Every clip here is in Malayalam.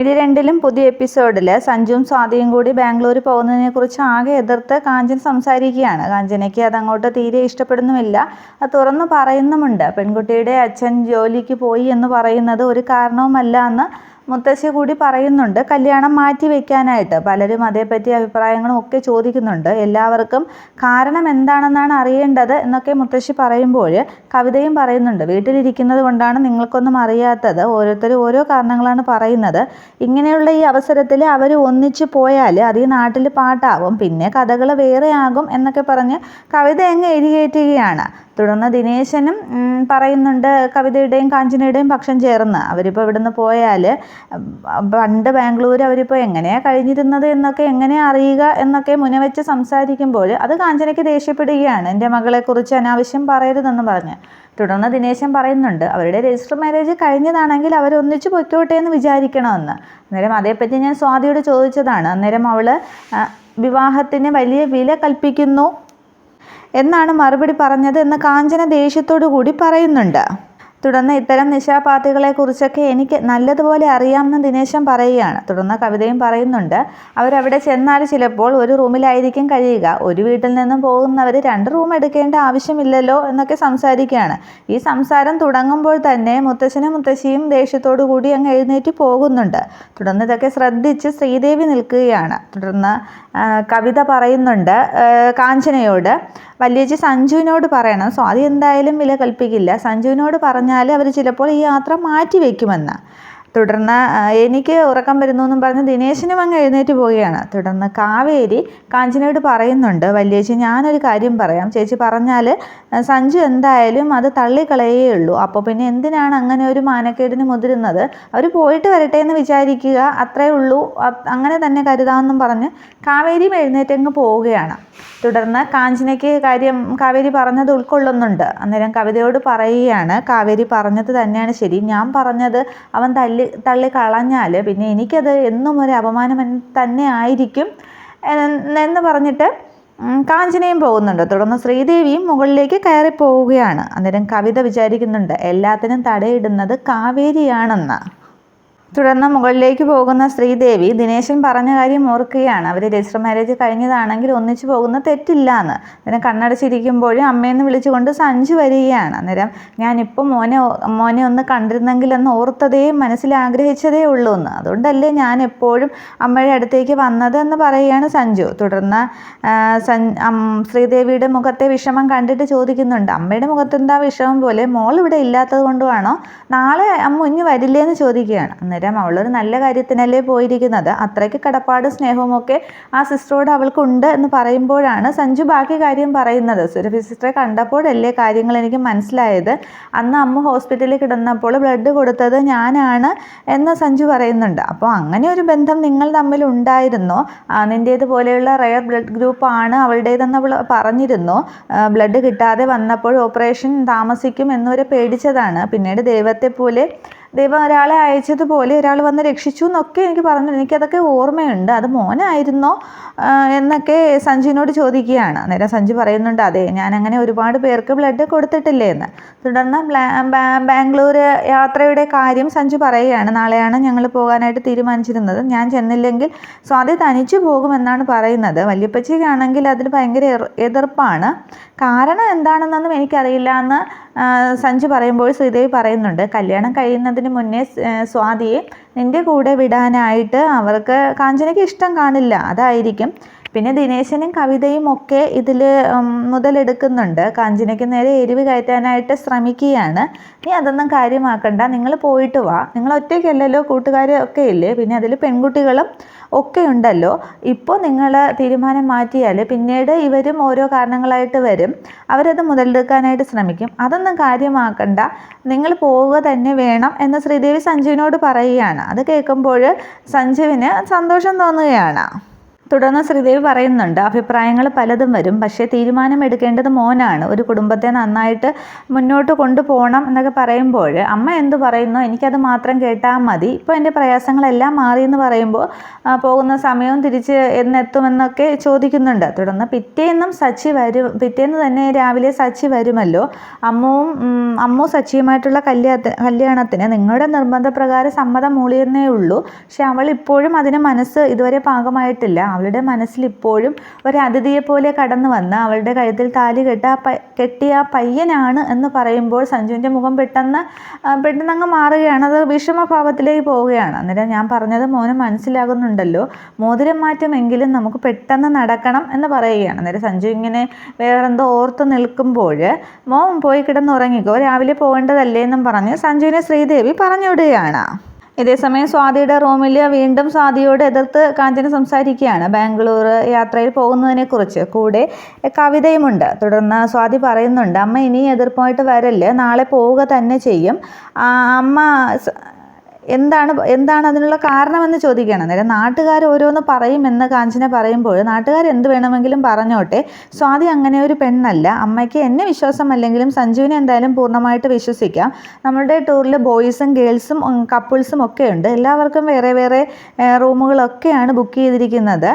ഇത് രണ്ടിലും പുതിയ എപ്പിസോഡിൽ സഞ്ജുവും സ്വാതിയും കൂടി ബാംഗ്ലൂർ പോകുന്നതിനെക്കുറിച്ച് ആകെ എതിർത്ത് കാഞ്ചൻ സംസാരിക്കുകയാണ്. കാഞ്ചനയ്ക്ക് അതങ്ങോട്ട് തീരെ ഇഷ്ടപ്പെടുന്നുമില്ല. അത് തുറന്നു പറയുന്നുമുണ്ട്. പെൺകുട്ടിയുടെ അച്ഛൻ ജോലിക്ക് പോയി എന്ന് പറയുന്നത് ഒരു കാരണവുമല്ല എന്ന് മുത്തശ്ശി കൂടി പറയുന്നുണ്ട്. കല്യാണം മാറ്റി വെക്കാനായിട്ട് പലരും അതേപ്പറ്റി അഭിപ്രായങ്ങളും ഒക്കെ ചോദിക്കുന്നുണ്ട്. എല്ലാവർക്കും കാരണം എന്താണെന്നാണ് അറിയേണ്ടത് എന്നൊക്കെ മുത്തശ്ശി പറയുമ്പോൾ കവിതയും പറയുന്നുണ്ട്. വീട്ടിലിരിക്കുന്നത് കൊണ്ടാണ് നിങ്ങൾക്കൊന്നും അറിയാത്തത്. ഓരോരുത്തരും ഓരോ കാരണങ്ങളാണ് പറയുന്നത്. ഇങ്ങനെയുള്ള ഈ അവസരത്തിൽ അവർ ഒന്നിച്ചു പോയാൽ അത് ഈ നാട്ടിൽ പാട്ടാവും, പിന്നെ കഥകൾ വേറെ ആകും എന്നൊക്കെ പറഞ്ഞ് കവിത അങ്ങ് എഴുതിയേറ്റുകയാണ്. തുടർന്ന് ദിനേശനും പറയുന്നുണ്ട് കവിതയുടെയും കാഞ്ചനയുടെയും പക്ഷം ചേർന്ന് അവരിപ്പോൾ ഇവിടുന്ന് പോയാൽ പണ്ട് ബാംഗ്ലൂർ അവരിപ്പോൾ എങ്ങനെയാണ് കഴിഞ്ഞിരുന്നത് എന്നൊക്കെ എങ്ങനെയാണ് അറിയുക എന്നൊക്കെ മുനവെച്ച് സംസാരിക്കുമ്പോൾ അത് കാഞ്ചനയ്ക്ക് ദേഷ്യപ്പെടുകയാണ്. എൻ്റെ മകളെക്കുറിച്ച് അനാവശ്യം പറയരുതെന്ന് പറഞ്ഞ്. തുടർന്ന് ദിനേശൻ പറയുന്നുണ്ട് അവരുടെ രജിസ്റ്റർ മാരേജ് കഴിഞ്ഞതാണെങ്കിൽ അവരൊന്നിച്ച് പൊയ്ക്കോട്ടെ എന്ന് വിചാരിക്കണമെന്ന്. അന്നേരം അതേപ്പറ്റി ഞാൻ സ്വാതിയോട് ചോദിച്ചതാണ്. അന്നേരം അവൾ വിവാഹത്തിന് വലിയ വില കൽപ്പിക്കുന്നു എന്നാണ് മറുപടി പറഞ്ഞത് എന്ന് കാഞ്ചന ദേഷ്യത്തോടു കൂടി പറയുന്നുണ്ട്. തുടർന്ന് ഇത്തരം നിശാപാർട്ടികളെക്കുറിച്ചൊക്കെ എനിക്ക് നല്ലതുപോലെ അറിയാമെന്ന് ദിനേശൻ പറയുകയാണ്. തുടർന്ന് കവിതയും പറയുന്നുണ്ട് അവരവിടെ ചെന്നാൽ ചിലപ്പോൾ ഒരു റൂമിലായിരിക്കും കഴിയുക. ഒരു വീട്ടിൽ നിന്നും പോകുന്നവർ 2 റൂം എടുക്കേണ്ട ആവശ്യമില്ലല്ലോ എന്നൊക്കെ സംസാരിക്കുകയാണ്. ഈ സംസാരം തുടങ്ങുമ്പോൾ തന്നെ മുത്തശ്ശനും മുത്തശ്ശിയും ദേഷ്യത്തോടു കൂടി അങ്ങ് എഴുന്നേറ്റ് പോകുന്നുണ്ട്. തുടർന്ന് ഇതൊക്കെ ശ്രദ്ധിച്ച് ശ്രീദേവി നിൽക്കുകയാണ്. തുടർന്ന് കവിത പറയുന്നുണ്ട് കാഞ്ചനയോട്, വല്യേച്ചി സഞ്ജുവിനോട് പറയണം, സ്വാതി എന്തായാലും വില കൽപ്പിക്കില്ല, സഞ്ജുവിനോട് പറഞ്ഞാൽ അവർ ചിലപ്പോൾ ഈ യാത്ര മാറ്റി വയ്ക്കുമെന്ന്. തുടർന്ന് എനിക്ക് ഉറക്കം വരുന്നു എന്നും പറഞ്ഞ് ദിനേശനും അങ്ങ് എഴുന്നേറ്റ് പോവുകയാണ്. തുടർന്ന് കാവേരി കാഞ്ചനയോട് പറയുന്നുണ്ട്, വല്യേച്ചി ഞാനൊരു കാര്യം പറയാം, ചേച്ചി പറഞ്ഞാൽ സഞ്ജു എന്തായാലും അത് തള്ളിക്കളയേ ഉള്ളൂ. അപ്പോൾ പിന്നെ എന്തിനാണ് അങ്ങനെ ഒരു മാനക്കേടിന് മുതിരുന്നത്? അവർ പോയിട്ട് വരട്ടെ എന്ന് വിചാരിക്കുക, അത്രേ ഉള്ളൂ, അങ്ങനെ തന്നെ കരുതാമെന്നും പറഞ്ഞ് കാവേരിയും എഴുന്നേറ്റങ്ങ് പോവുകയാണ്. തുടർന്ന് കാഞ്ചനയ്ക്ക് കാര്യം കാവേരി പറഞ്ഞത് ഉൾക്കൊള്ളുന്നുണ്ട്. അന്നേരം കവിതയോട് പറയുകയാണ്, കാവേരി പറഞ്ഞത് തന്നെയാണ് ശരി, ഞാൻ പറഞ്ഞത് അവൻ തള്ളി കളഞ്ഞാൽ പിന്നെ എനിക്കത് എന്നും ഒരു അപമാനം തന്നെ ആയിരിക്കും എന്ന് പറഞ്ഞിട്ട് കാഞ്ചനയും പോകുന്നുണ്ട്. തുടർന്ന് ശ്രീദേവിയും മുകളിലേക്ക് കയറി പോവുകയാണ്. അന്നേരം കവിത വിചാരിക്കുന്നുണ്ട് എല്ലാത്തിനും തടയിടുന്നത് കാവേരിയാണെന്ന്. തുടർന്ന് മുകളിലേക്ക് പോകുന്ന ശ്രീദേവി ദിനേശൻ പറഞ്ഞ കാര്യം ഓർക്കുകയാണ്. അവർ രജിസ്റ്റർ മാരേജ് കഴിഞ്ഞതാണെങ്കിൽ ഒന്നിച്ചു പോകുന്ന തെറ്റില്ല എന്ന്. അന്നേരം കണ്ണടച്ചിരിക്കുമ്പോഴും അമ്മയെന്ന് വിളിച്ചുകൊണ്ട് സഞ്ജു വരികയാണ്. അന്നേരം ഞാനിപ്പോൾ മോനെ ഒന്ന് കണ്ടിരുന്നെങ്കിൽ എന്ന് ഓർത്തതേ മനസ്സിൽ ആഗ്രഹിച്ചതേ ഉള്ളൂ എന്ന്, അതുകൊണ്ടല്ലേ ഞാൻ എപ്പോഴും അമ്മയുടെ അടുത്തേക്ക് വന്നത് എന്ന് പറയുകയാണ് സഞ്ജു. തുടർന്ന് ശ്രീദേവിയുടെ മുഖത്തെ വിഷമം കണ്ടിട്ട് ചോദിക്കുന്നുണ്ട്, അമ്മയുടെ മുഖത്തെന്താ വിഷമം പോലെ, മോൾ ഇവിടെ ഇല്ലാത്തത് കൊണ്ടുമാണോ, നാളെ അമ്മ ഇനി വരില്ലേ എന്ന് ചോദിക്കുകയാണ്. അവളൊരു നല്ല കാര്യത്തിനല്ലേ പോയിരിക്കുന്നത്, അത്രയ്ക്ക് കടപ്പാടും സ്നേഹവും ഒക്കെ ആ സിസ്റ്ററോട് അവൾക്കുണ്ട് എന്ന് പറയുമ്പോഴാണ് സഞ്ജു ബാക്കി കാര്യം പറയുന്നത്. സുരഭി സിസ്റ്ററെ കണ്ടപ്പോഴല്ലേ കാര്യങ്ങൾ എനിക്ക് മനസ്സിലായത്, അന്ന് അമ്മ ഹോസ്പിറ്റലിൽ കിടന്നപ്പോൾ ബ്ലഡ് കൊടുത്തത് ഞാനാണ് എന്ന് സഞ്ജു പറയുന്നുണ്ട്. അപ്പോൾ അങ്ങനെ ഒരു ബന്ധം നിങ്ങൾ തമ്മിൽ ഉണ്ടായിരുന്നോ, നിൻ്റേതുപോലെയുള്ള റയർ ബ്ലഡ് ഗ്രൂപ്പാണ് അവളുടേതെന്ന് അവൾ പറഞ്ഞിരുന്നു. ബ്ലഡ് കിട്ടാതെ വന്നപ്പോൾ ഓപ്പറേഷൻ താമസിക്കും എന്നുവരെ പേടിച്ചതാണ്, പിന്നീട് ദൈവം ഒരാളെ അയച്ചതുപോലെ ഒരാൾ വന്ന് രക്ഷിച്ചു എന്നൊക്കെ എനിക്ക് പറഞ്ഞു, എനിക്കതൊക്കെ ഓർമ്മയുണ്ട്, അത് മോനായിരുന്നോ എന്നൊക്കെ സഞ്ജുവിനോട് ചോദിക്കുകയാണ്. അന്നേരം സഞ്ജു പറയുന്നുണ്ട്, അതെ ഞാൻ അങ്ങനെ ഒരുപാട് പേർക്ക് ബ്ലഡ് കൊടുത്തിട്ടില്ലേ എന്ന്. തുടർന്ന് ബാംഗ്ലൂർ യാത്രയുടെ കാര്യം സഞ്ജു പറയുകയാണ്. നാളെയാണ് ഞങ്ങൾ പോകാനായിട്ട് തീരുമാനിച്ചിരുന്നത്, ഞാൻ ചെന്നില്ലെങ്കിൽ സ്വാതി തനിച്ചു പോകുമെന്നാണ് പറയുന്നത്. വല്യപ്പച്ചിക്കാണെങ്കിൽ അതിൽ ഭയങ്കര എതിർപ്പാണ്, കാരണം എന്താണെന്നൊന്നും എനിക്കറിയില്ല എന്ന് സഞ്ജു പറയുമ്പോൾ ശ്രീദേവി പറയുന്നുണ്ട്, കല്യാണം കഴിയുന്നതിന് മുന്നേ സ്വാതിയെ നിൻ്റെ കൂടെ വിടാനായിട്ട് അവർക്ക് കാഞ്ചനയ്ക്ക് ഇഷ്ടം കാണില്ല, അതായിരിക്കും. പിന്നെ ദിനേശനും കവിതയും ഒക്കെ ഇതിൽ മുതലെടുക്കുന്നുണ്ട്. കാഞ്ചനയ്ക്ക് നേരെ എരിവ് കയറ്റാനായിട്ട് ശ്രമിക്കുകയാണ്. നീ അതൊന്നും കാര്യമാക്കണ്ട, നിങ്ങൾ പോയിട്ട് വാ, നിങ്ങൾ ഒറ്റയ്ക്കല്ലല്ലോ, കൂട്ടുകാരൊക്കെ ഇല്ലേ, പിന്നെ അതിൽ പെൺകുട്ടികളും ഒക്കെ ഉണ്ടല്ലോ. ഇപ്പോൾ നിങ്ങൾ തീരുമാനം മാറ്റിയാൽ പിന്നീട് ഇവരും ഓരോ കാരണങ്ങളായിട്ട് വരും, അവരത് മുതലെടുക്കാനായിട്ട് ശ്രമിക്കും, അതൊന്നും കാര്യമാക്കണ്ട, നിങ്ങൾ പോവുക തന്നെ വേണം എന്ന് ശ്രീദേവി സഞ്ജുവിനോട് പറയുകയാണ്. അത് കേൾക്കുമ്പോൾ സഞ്ജുവിന് സന്തോഷം തോന്നുകയാണ്. തുടർന്ന് ശ്രീദേവി പറയുന്നുണ്ട്, അഭിപ്രായങ്ങൾ പലതും വരും, പക്ഷേ തീരുമാനമെടുക്കേണ്ടത് മോനാണ്. ഒരു കുടുംബത്തെ നന്നായിട്ട് മുന്നോട്ട് കൊണ്ടുപോകണം എന്നൊക്കെ പറയുമ്പോൾ അമ്മ എന്ത് പറയുന്നോ എനിക്കത് മാത്രം കേട്ടാൽ മതി. ഇപ്പോൾ എൻ്റെ പ്രയാസങ്ങളെല്ലാം മാറിയെന്ന് പറയുമ്പോൾ പോകുന്ന സമയവും തിരിച്ച് എന്നെത്തുമെന്നൊക്കെ ചോദിക്കുന്നുണ്ട്. തുടർന്ന് പിറ്റേന്ന് തന്നെ രാവിലെ സച്ചി വരുമല്ലോ. അമ്മു സച്ചിയുമായിട്ടുള്ള കല്യാണത്തിന് നിങ്ങളുടെ നിർബന്ധപ്രകാരം സമ്മതം മൂളിയെന്നേ ഉള്ളൂ. പക്ഷെ അവൾ ഇപ്പോഴും അതിന് മനസ്സ് ഇതുവരെ പാകമായിട്ടില്ല. അവളുടെ മനസ്സിൽ ഇപ്പോഴും ഒരു അതിഥിയെ പോലെ കടന്നു വന്ന് അവളുടെ കഴുത്തിൽ താലി കെട്ടിയ പയ്യനാണ് എന്ന് പറയുമ്പോൾ സഞ്ജുവിൻ്റെ മുഖം പെട്ടെന്ന് അങ്ങ് മാറുകയാണ്. അത് വിഷമഭാവത്തിലേക്ക് പോവുകയാണ്. അന്നേരം ഞാൻ പറഞ്ഞത് മോന് മനസ്സിലാകുന്നുണ്ടല്ലോ, മോതിരം മാറ്റമെങ്കിലും നമുക്ക് പെട്ടെന്ന് നടക്കണം എന്ന് പറയുകയാണ്. അന്നേരം സഞ്ജു ഇങ്ങനെ വേറെന്തോ ഓർത്ത് നിൽക്കുമ്പോൾ മോൻ പോയി കിടന്നുറങ്ങിക്കോ, രാവിലെ പോകേണ്ടതല്ലേ എന്നും പറഞ്ഞ് സഞ്ജുവിനെ ശ്രീദേവി പറഞ്ഞുവിടുകയാണ്. ഇതേസമയം സ്വാതിയുടെ റൂമിൽ വീണ്ടും സ്വാതിയോട് എതിർത്ത് കാഞ്ചന സംസാരിക്കുകയാണ് ബാംഗ്ലൂർ യാത്രയിൽ പോകുന്നതിനെക്കുറിച്ച്. കൂടെ കവിതയുമുണ്ട്. തുടർന്ന് സ്വാതി പറയുന്നുണ്ട്, അമ്മ ഇനി എതിർപ്പുമായിട്ട് വരല്ലേ, നാളെ പോവുക തന്നെ ചെയ്യും. അമ്മ എന്താണ് അതിനുള്ള കാരണമെന്ന് ചോദിക്കുകയാണ്. അന്നേരം നാട്ടുകാർ ഓരോന്ന് പറയുമെന്ന് കാഞ്ചന പറയുമ്പോൾ നാട്ടുകാർ എന്ത് വേണമെങ്കിലും പറഞ്ഞോട്ടെ, സ്വാതി അങ്ങനെ ഒരു പെണ്ണല്ല. അമ്മയ്ക്ക് എന്നെ വിശ്വാസമല്ലെങ്കിലും സഞ്ജുവിനെ എന്തായാലും പൂർണ്ണമായിട്ട് വിശ്വസിക്കാം. നമ്മളുടെ ടൂറിൽ ബോയ്സും ഗേൾസും കപ്പിൾസും ഒക്കെ ഉണ്ട്. എല്ലാവർക്കും വേറെ വേറെ റൂമുകളൊക്കെയാണ് ബുക്ക് ചെയ്തിരിക്കുന്നത്.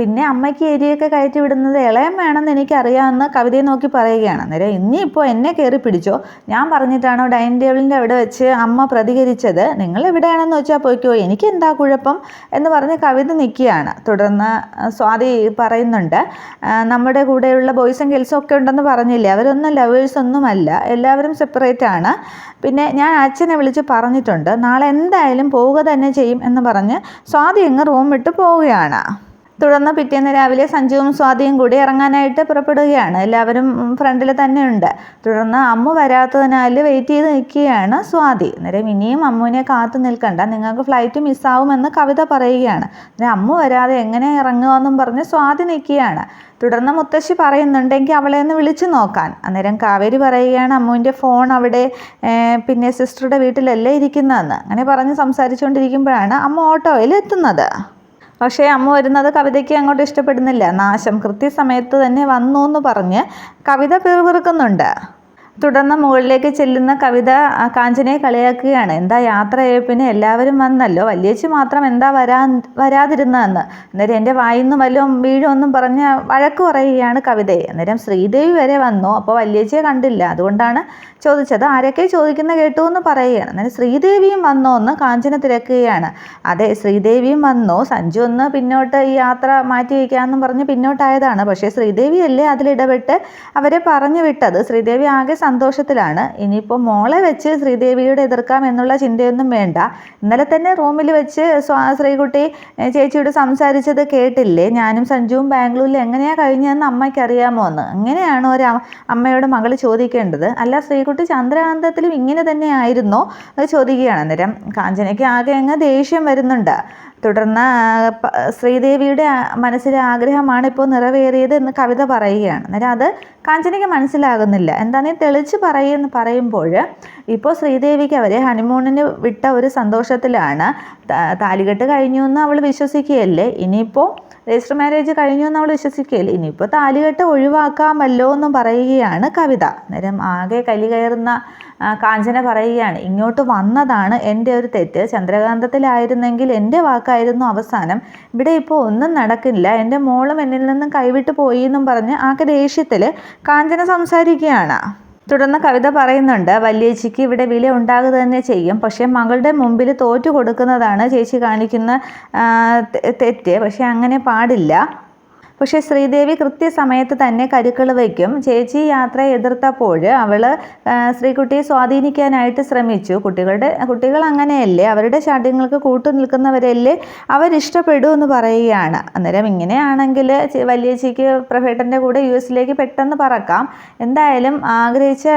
പിന്നെ അമ്മയ്ക്ക് ഏരിയയൊക്കെ കയറ്റി വിടുന്നത് ഇളയം വേണമെന്ന് എനിക്കറിയാമെന്ന് കവിതയെ നോക്കി പറയുകയാണ്. അന്നേരം ഇനിയിപ്പോൾ എന്നെ കയറി പിടിച്ചോ, ഞാൻ പറഞ്ഞിട്ടാണോ ഡൈനിങ് ടേബിളിൻ്റെ അവിടെ വെച്ച് അമ്മ പ്രതികരിച്ചത്, നിങ്ങൾ എവിടെയാണെന്ന് വെച്ചാൽ പോയിക്കോ, എനിക്ക് എന്താ കുഴപ്പം എന്ന് പറഞ്ഞ് കവിത നിൽക്കുകയാണ്. തുടർന്ന് സ്വാതി പറയുന്നുണ്ട്, നമ്മുടെ കൂടെയുള്ള ബോയ്സും ഗേൾസും ഒക്കെ ഉണ്ടെന്ന് പറഞ്ഞില്ലേ, അവരൊന്നും ലവേഴ്സൊന്നുമല്ല, എല്ലാവരും സെപ്പറേറ്റ് ആണ്. പിന്നെ ഞാൻ അച്ഛനെ വിളിച്ച് പറഞ്ഞിട്ടുണ്ട്, നാളെ എന്തായാലും പോവുക തന്നെ ചെയ്യും എന്ന് പറഞ്ഞ് സ്വാതി അങ്ങ് റൂം വിട്ട് പോവുകയാണ്. തുടർന്ന് പിറ്റേന്ന് രാവിലെ സഞ്ജുവും സ്വാതിയും കൂടി ഇറങ്ങാനായിട്ട് പുറപ്പെടുകയാണ്. എല്ലാവരും ഫ്രണ്ടിൽ തന്നെ ഉണ്ട്. തുടർന്ന് അമ്മു വരാത്തതിനാൽ വെയിറ്റ് ചെയ്ത് നിൽക്കുകയാണ് സ്വാതി. അന്നേരം ഇനിയും അമ്മുവിനെ കാത്തു നിൽക്കണ്ട, നിങ്ങൾക്ക് ഫ്ലൈറ്റ് മിസ്സാവുമെന്ന് കവിത പറയുകയാണ്. അന്നേരം അമ്മു വരാതെ എങ്ങനെ ഇറങ്ങുമെന്നും പറഞ്ഞ് സ്വാതി നിൽക്കുകയാണ്. തുടർന്ന് മുത്തശ്ശി പറയുന്നുണ്ടെങ്കിൽ അവളെ ഒന്ന് വിളിച്ചു നോക്കാൻ. അന്നേരം കാവേരി പറയുകയാണ്, അമ്മുവിൻ്റെ ഫോൺ അവിടെ പിന്നെ സിസ്റ്ററുടെ വീട്ടിലല്ലേ ഇരിക്കുന്നതെന്ന്. അങ്ങനെ പറഞ്ഞ് സംസാരിച്ചുകൊണ്ടിരിക്കുമ്പോഴാണ് അമ്മ ഓട്ടോയിൽ എത്തുന്നത്. പക്ഷേ അമ്മ വരുന്നത് കവിതയ്ക്ക് അങ്ങോട്ട് ഇഷ്ടപ്പെടുന്നില്ല. നാശം, കൃത്യസമയത്ത് തന്നെ വന്നു എന്ന് പറഞ്ഞ് കവിത പിറുപിറുക്കുന്നുണ്ട്. തുടർന്ന് മുകളിലേക്ക് ചെല്ലുന്ന കവിത കാഞ്ചനയെ കളിയാക്കുകയാണ്. എന്താ യാത്രയായ പിന്നെ എല്ലാവരും വന്നല്ലോ, വല്യേച്ചി മാത്രം എന്താ വരാതിരുന്നതെന്ന്. അന്നേരം എൻ്റെ വായിന്ന് വല്ലതും വീഴുമെന്നും പറഞ്ഞ് വഴക്ക് പറയുകയാണ് കവിതയെ. അന്നേരം ശ്രീദേവി വരെ വന്നു, അപ്പോൾ വല്യേച്ചിയെ കണ്ടില്ല, അതുകൊണ്ടാണ് ചോദിച്ചത്. ആരൊക്കെ ചോദിക്കുന്ന കേട്ടു എന്ന് പറയുകയാണ്. അന്നേരം ശ്രീദേവിയും വന്നോ എന്ന് കാഞ്ചന തിരക്കുകയാണ്. അതെ, ശ്രീദേവിയും വന്നു. സഞ്ജു ഒന്ന് പിന്നോട്ട് ഈ യാത്ര മാറ്റി വയ്ക്കാമെന്നും പറഞ്ഞ് പിന്നോട്ടായതാണ്. പക്ഷേ ശ്രീദേവിയല്ലേ അതിലിടപെട്ട് അവരെ പറഞ്ഞു വിട്ടത്. ശ്രീദേവി ആകെ സന്തോഷത്തിലാണ്. ഇനിയിപ്പോൾ മോളെ വെച്ച് ശ്രീദേവിയോട് എതിർക്കാം എന്നുള്ള ചിന്തയൊന്നും വേണ്ട. ഇന്നലെ തന്നെ റൂമിൽ വെച്ച് ശ്രീകുട്ടി ചേച്ചിയോട് സംസാരിച്ചത് കേട്ടില്ലേ, ഞാനും സഞ്ജുവും ബാംഗ്ലൂരിൽ എങ്ങനെയാണ് കഴിഞ്ഞതെന്ന് അമ്മയ്ക്ക് അറിയാമോ എന്ന്. അങ്ങനെയാണ് ഒരു അമ്മയോട് മകൾ ചോദിക്കേണ്ടത്. അല്ല, ശ്രീകുട്ടി ചന്ദ്രകാന്തത്തിലും ഇങ്ങനെ തന്നെ ആയിരുന്നോ അത് ചോദിക്കുകയാണ്. അന്നേരം കാഞ്ചനയ്ക്ക് ആകെ അങ്ങ് ദേഷ്യം വരുന്നുണ്ട്. തുടർന്ന് ശ്രീദേവിയുടെ മനസ്സിലെ ആഗ്രഹമാണ് ഇപ്പോൾ നിറവേറിയത് എന്ന് കവിത പറയുകയാണ്. അന്നേരം അത് കാഞ്ചനയ്ക്ക് മനസ്സിലാകുന്നില്ല. എന്താണെന്ന് തെളിച്ച് പറയുമ്പോൾ ഇപ്പോൾ ശ്രീദേവിക്ക് അവരെ ഹണിമൂണിന് വിട്ട ഒരു സന്തോഷത്തിലാണ്. താലികെട്ട് കഴിഞ്ഞു എന്ന് അവൾ വിശ്വസിക്കുകയല്ലേ, ഇനിയിപ്പോൾ രജിസ്റ്റർ മാരേജ് കഴിഞ്ഞു എന്ന് അവൾ വിശ്വസിക്കുകയല്ലേ, ഇനിയിപ്പോൾ താലികെട്ട് ഒഴിവാക്കാമല്ലോ എന്നും പറയുകയാണ് കവിത. അന്നേരം ആകെ കലി കയറുന്ന കാഞ്ചന പറയുകയാണ്, ഇങ്ങോട്ട് വന്നതാണ് എൻ്റെ ഒരു തെറ്റ്. ചന്ദ്രകാന്തത്തിലായിരുന്നെങ്കിൽ എൻ്റെ വാക്കായിരുന്നു അവസാനം. ഇവിടെ ഇപ്പോൾ ഒന്നും നടക്കില്ല, എൻ്റെ മോളും എന്നിൽ നിന്നും കൈവിട്ട് പോയി എന്നും പറഞ്ഞ് ആകെ ദേഷ്യത്തിൽ കാഞ്ചന സംസാരിക്കുകയാണ്. തുടർന്ന് കവിത പറയുന്നുണ്ട്, വല്യേച്ചിക്ക് ഇവിടെ വില ഉണ്ടാകുക തന്നെ ചെയ്യും. പക്ഷേ മകളുടെ മുമ്പിൽ തോറ്റു കൊടുക്കുന്നതാണ് ചേച്ചി കാണിക്കുന്ന തെറ്റ്. പക്ഷേ അങ്ങനെ പാടില്ല. പക്ഷേ ശ്രീദേവി കൃത്യസമയത്ത് തന്നെ കരുക്കൾ വയ്ക്കും. ചേച്ചി യാത്രയെ എതിർത്തപ്പോൾ അവൾ ശ്രീകുട്ടിയെ സ്വാധീനിക്കാനായിട്ട് ശ്രമിച്ചു. കുട്ടികൾ അങ്ങനെയല്ലേ, അവരുടെ ചാട്യങ്ങൾക്ക് കൂട്ടു നിൽക്കുന്നവരല്ലേ അവരിഷ്ടപ്പെടൂ എന്ന് പറയുകയാണ്. അന്നേരം ഇങ്ങനെയാണെങ്കിൽ വല്യേച്ചിക്ക് പ്രഭേട്ടൻ്റെ കൂടെ US പെട്ടെന്ന് പറക്കാം. എന്തായാലും ആഗ്രഹിച്ച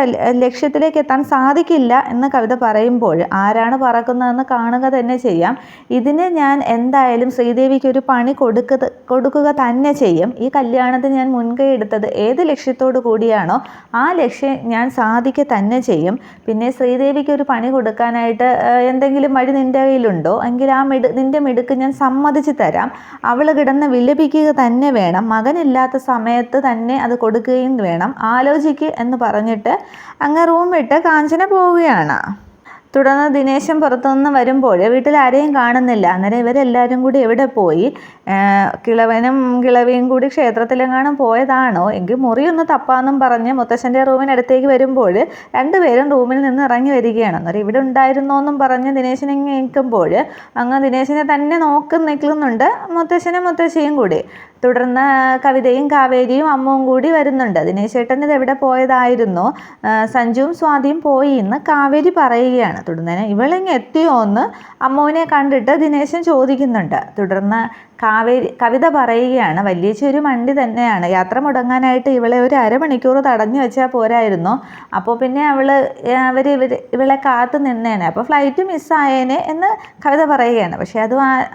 ലക്ഷ്യത്തിലേക്ക് എത്താൻ സാധിക്കില്ല എന്ന് കവിത പറയുമ്പോൾ ആരാണ് പറക്കുന്നതെന്ന് കാണുക തന്നെ ചെയ്യാം. ഇതിന് ഞാൻ എന്തായാലും ശ്രീദേവിക്ക് ഒരു പണി കൊടുക്കുക തന്നെ ചെയ്യും. ചെയ്യും. ഈ കല്യാണത്തിന് ഞാൻ മുൻകൈ എടുത്തത് ഏത് ലക്ഷ്യത്തോടു കൂടിയാണോ ആ ലക്ഷ്യം ഞാൻ സാധിക്കുക തന്നെ ചെയ്യും. പിന്നെ ശ്രീദേവിക്ക് ഒരു പണി കൊടുക്കാനായിട്ട് എന്തെങ്കിലും വഴി നിൻ്റെ കയ്യിലുണ്ടോ എങ്കിൽ നിൻ്റെ മിടുക്ക് ഞാൻ സമ്മതിച്ച് തരാം. അവൾ കിടന്ന് വിലപിക്കുക തന്നെ വേണം. മകനില്ലാത്ത സമയത്ത് തന്നെ അത് കൊടുക്കുകയും വേണം. ആലോചിക്കുക എന്ന് പറഞ്ഞിട്ട് അങ്ങ് റൂം വിട്ട് കാഞ്ചന പോവുകയാണ്. തുടർന്ന് ദിനേശൻ പുറത്തുനിന്ന് വരുമ്പോൾ വീട്ടിൽ ആരെയും കാണുന്നില്ല. അന്നേരം ഇവരെല്ലാവരും കൂടി എവിടെ പോയി? കിളവനും കിളവിയും കൂടി ക്ഷേത്രത്തിലെങ്ങാനും പോയതാണോ എങ്കിൽ മുറിയൊന്ന് തപ്പാന്നും പറഞ്ഞ് മുത്തശ്ശൻ്റെ റൂമിനടുത്തേക്ക് വരുമ്പോൾ രണ്ടുപേരും റൂമിൽ നിന്ന് ഇറങ്ങി വരികയാണ്. അന്നേരം ഇവിടെ ഉണ്ടായിരുന്നോ എന്നും പറഞ്ഞ് ദിനേശൻ ഇങ്ങനെ നിൽക്കുമ്പോൾ അങ്ങ് ദിനേശനെ തന്നെ നിൽക്കുന്നുണ്ട് മുത്തശ്ശനും മുത്തശ്ശിയും കൂടി. തുടർന്ന് കവിതയും കാവേരിയും അമ്മുവും കൂടി വരുന്നുണ്ട്. ദിനേശ് ചേട്ടൻ ഇത് എവിടെ പോയതായിരുന്നു? സഞ്ജുവും സ്വാതിയും പോയി എന്ന് കാവേരി പറയുകയാണ്. തുടർന്ന് ഇവളിങ്ങ് എത്തിയോ എന്ന് അമ്മുവിനെ കണ്ടിട്ട് ദിനേശൻ ചോദിക്കുന്നുണ്ട്. തുടർന്ന് കവിത പറയുകയാണ്, വല്യേച്ചി ഒരു മണ്ടി തന്നെയാണ്. യാത്ര മുടങ്ങാനായിട്ട് ഇവളെ ഒരു അരമണിക്കൂർ തടഞ്ഞു വെച്ചാൽ പോരായിരുന്നു. അപ്പോൾ പിന്നെ ഇവളെ കാത്തു നിന്നേനെ, അപ്പോൾ ഫ്ലൈറ്റ് മിസ്സായേനെ എന്ന് കവിത പറയുകയാണ്. പക്ഷേ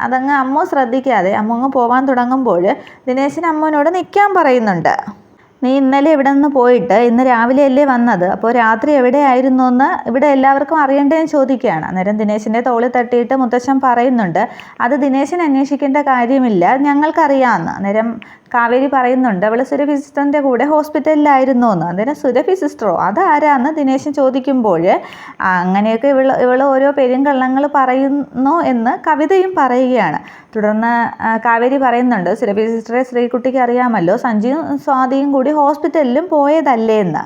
അതങ്ങ് അമ്മു ശ്രദ്ധിക്കാതെ അമ്മു അങ്ങ് പോകാൻ തുടങ്ങുമ്പോൾ ദിനേശൻ അമ്മുവിനോട് നിൽക്കാൻ പറയുന്നുണ്ട്. നീ ഇന്നലെ ഇവിടെ നിന്ന് പോയിട്ട് ഇന്ന് രാവിലെ അല്ലേ വന്നത്? അപ്പോൾ രാത്രി എവിടെയായിരുന്നു എന്ന് ഇവിടെ എല്ലാവർക്കും അറിയേണ്ടതെന്ന് ചോദിക്കുകയാണ്. അന്നേരം ദിനേശിൻ്റെ തോളിൽ തട്ടിയിട്ട് മുത്തശ്ശൻ പറയുന്നുണ്ട്, അത് ദിനേശൻ അന്വേഷിക്കേണ്ട കാര്യമില്ല, ഞങ്ങൾക്കറിയാമെന്ന്. അന്നേരം കാവേരി പറയുന്നുണ്ട്, അവൾ സുരഭി സിസ്റ്ററിൻ്റെ കൂടെ ഹോസ്പിറ്റലിലായിരുന്നു എന്ന്. അന്നേരം സുരഭി സിസ്റ്ററോ, അതാരാന്ന് ദിനേശൻ ചോദിക്കുമ്പോൾ അങ്ങനെയൊക്കെ ഇവൾ ഓരോ പെരുങ്കള്ളങ്ങൾ പറയുന്നു എന്ന് കവിതയും പറയുകയാണ്. തുടർന്ന് കാവേരി പറയുന്നുണ്ട്, സുരഭി സിസ്റ്ററെ ശ്രീകുട്ടിക്ക് അറിയാമല്ലോ, സഞ്ജയും സ്വാതിയും കൂടി ഹോസ്പിറ്റലിലും പോയതല്ലേ എന്ന്.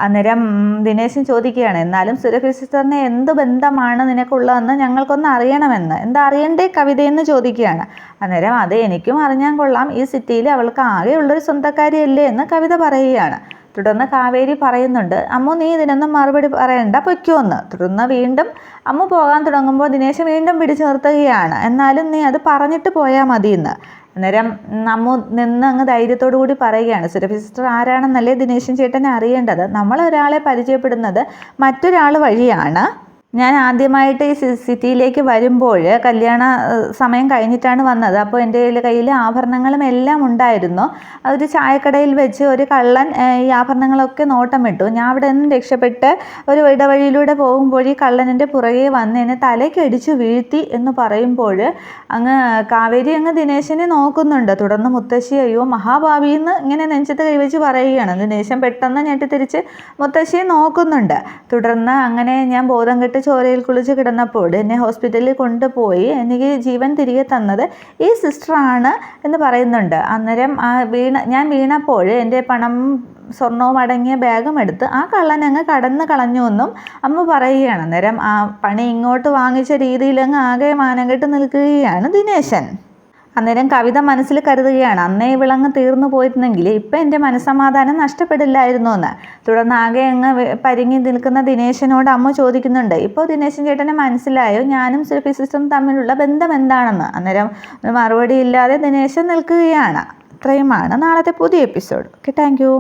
അന്നേരം ദിനേശൻ ചോദിക്കുകയാണ്, എന്നാലും സുരഭി സിസ്റ്ററിന് എന്ത് ബന്ധമാണ് നിനക്കുള്ളതെന്ന് ഞങ്ങൾക്കൊന്ന് അറിയണമെന്ന്. എന്താ അറിയണ്ടേ കവിതയെന്ന് ചോദിക്കുകയാണ്. അന്നേരം അത് എനിക്കും അറിഞ്ഞാൽ കൊള്ളാം, ഈ സിറ്റിയിൽ അവൾക്ക് ആകെയുള്ളൊരു സ്വന്തക്കാരിയല്ലേ എന്ന് കവിത പറയുകയാണ്. തുടർന്ന് കാവേരി പറയുന്നുണ്ട്, അമ്മു നീ ഇതിനൊന്നും മറുപടി പറയണ്ട, പൊയ്ക്കോന്ന്. തുടർന്ന് വീണ്ടും അമ്മു പോകാൻ തുടങ്ങുമ്പോൾ ദിനേശൻ വീണ്ടും പിടിച്ചു നിർത്തുകയാണ്, എന്നാലും നീ അത് പറഞ്ഞിട്ട് പോയാൽ മതിയെന്ന്. അന്നേരം അമ്മു നിന്ന് അങ്ങ് ധൈര്യത്തോടു കൂടി പറയുകയാണ്, സുരഭി സിസ്റ്റർ ആരാണെന്നല്ലേ ദിനേശൻ ചേട്ടനെ അറിയേണ്ടത്. നമ്മളൊരാളെ പരിചയപ്പെടുന്നത് മറ്റൊരാൾ വഴിയാണ്. ഞാൻ ആദ്യമായിട്ട് ഈ സിറ്റിയിലേക്ക് വരുമ്പോൾ കല്യാണ സമയം കഴിഞ്ഞിട്ടാണ് വന്നത്. അപ്പോൾ എൻ്റെ കയ്യിൽ ആഭരണങ്ങളും എല്ലാം ഉണ്ടായിരുന്നു. ഒരു ചായക്കടയിൽ വെച്ച് ഒരു കള്ളൻ ഈ ആഭരണങ്ങളൊക്കെ നോട്ടമിട്ടു. ഞാൻ അവിടെ നിന്ന് രക്ഷപ്പെട്ട് ഒരു ഇടവഴിയിലൂടെ പോകുമ്പോൾ ഈ കള്ളനിൻ്റെ പുറകെ വന്ന് എന്നെ തലയ്ക്കടിച്ചു വീഴ്ത്തി എന്ന് പറയുമ്പോൾ അങ്ങ് കാവേരി അങ്ങ് ദിനേശനെ നോക്കുന്നുണ്ട്. തുടർന്ന് മുത്തശ്ശി അയ്യോ മഹാഭാവിന്ന് ഇങ്ങനെ നെഞ്ചത്ത് കൈവച്ച് പറയുകയാണ്. ദിനേശൻ പെട്ടെന്ന് ഞെട്ടിത്തിരിച്ച് മുത്തശ്ശിയെ നോക്കുന്നുണ്ട്. തുടർന്ന് അങ്ങനെ ഞാൻ ബോധം കെട്ട് ചോരയിൽ കുളിച്ച് കിടന്നപ്പോൾ എന്നെ ഹോസ്പിറ്റലിൽ കൊണ്ടുപോയി എനിക്ക് ജീവൻ തിരികെ തന്നത് ഈ സിസ്റ്ററാണ് എന്ന് പറയുന്നുണ്ട്. അന്നേരം ഞാൻ വീണപ്പോൾ എൻ്റെ പണം സ്വർണവും അടങ്ങിയ ബാഗും എടുത്ത് ആ കള്ളൻ അങ്ങ് കടന്നു കളഞ്ഞു എന്നും അമ്മ പറയുകയാണ്. അന്നേരം ആ പണി ഇങ്ങോട്ട് വാങ്ങിച്ച രീതിയിൽ അങ്ങ് ആകെ മാനം കെട്ട് നിൽക്കുകയാണ് ദിനേശൻ. അന്നേരം കവിത മനസ്സിൽ കരുതുകയാണ്, അന്നേ ഇവളങ്ങ് തീർന്നു പോയിരുന്നെങ്കിൽ ഇപ്പം എൻ്റെ മനസ്സമാധാനം നഷ്ടപ്പെടില്ലായിരുന്നു എന്ന്. തുടർന്ന് ആകെ അങ്ങ് പരിങ്ങി നിൽക്കുന്ന ദിനേശനോട് അമ്മ ചോദിക്കുന്നുണ്ട്, ഇപ്പോൾ ദിനേശൻ ചേട്ടനെ മനസ്സിലായോ ഞാനും സുരഭി സിസ്റ്ററും തമ്മിലുള്ള ബന്ധം എന്താണെന്ന്? അന്നേരം മറുപടി ഇല്ലാതെ ദിനേശൻ നിൽക്കുകയാണ്. ഇത്രയുമാണ് നാളത്തെ പുതിയ എപ്പിസോഡ്. Okay, thank you.